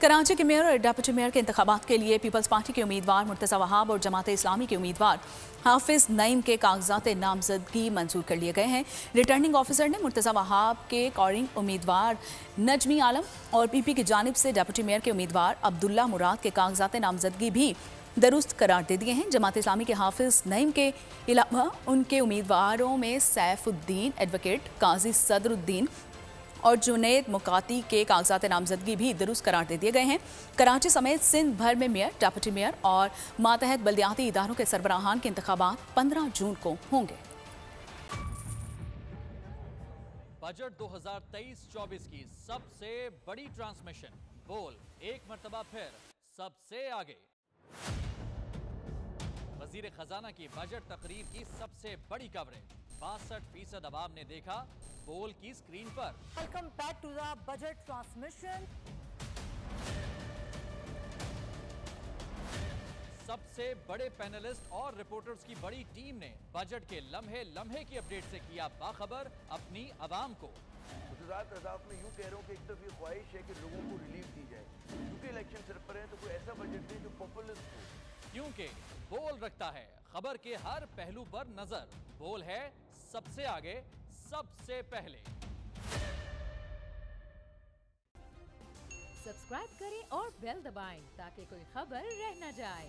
कराची के मेयर और deputy mayor के इंतखाबात के लिए पीपल्स पार्टी के उम्मीदवार मुर्तज़ा वहाब और जमात इस्लामी के उम्मीदवार हाफिज नईम के कागजात नामजदगी मंजूर कर लिए गए हैं। रिटर्निंग ऑफिसर ने मुर्तज़ा वहाब के कॉरिंग उम्मीदवार नजमी आलम और पीपी की जानिब से डिप्टी मेयर के उम्मीदवार अब्दुल्ला मुराद के कागजात नामजदगी भी दुरुस्त करार दे दिए हैं। जमात इस्लामी के हाफिज नईम के अलावा उनके उम्मीदवारों में सैफुद्दीन, एडवोकेट काजी सदरुद्दीन और जुनैद मुकाती के कागजात नामजदगी भी दुरुस्त करार दे दिए गए हैं। कराची समेत सिंध भर में मेयर, डिप्टी मेयर और मातहत बल्दियाती इदारों के सरबराहान के इंतखाबात 15 जून को होंगे। बजट 2023-24 की सबसे बड़ी ट्रांसमिशन, बोल एक मर्तबा फिर सबसे आगे। वजीर खजाना की बजट तकरीर की सबसे बड़ी कवरेज, 62% अवाम ने देखा बोल की स्क्रीन पर। Welcome back to the budget transmission. सबसे बड़े पैनलिस्ट और रिपोर्टर्स की बड़ी टीम ने बजट के लम्हे लम्हे की अपडेट से किया बाखबर अपनी आवाम को। गुजरात अदाफ में यूं कह रहा हूं कि एक तरफ ये ख्वाहिश है कि लोगों को रिलीफ दी जाए, क्योंकि इलेक्शन सर पर है, तो कोई ऐसा बजट दे जो पॉपुलिस्ट हो, क्योंकि बोल रखता है खबर के हर पहलू पर नजर। बोल है सबसे आगे, सबसे पहले। सब्सक्राइब करें और बेल दबाएं ताकि कोई खबर रह न जाए।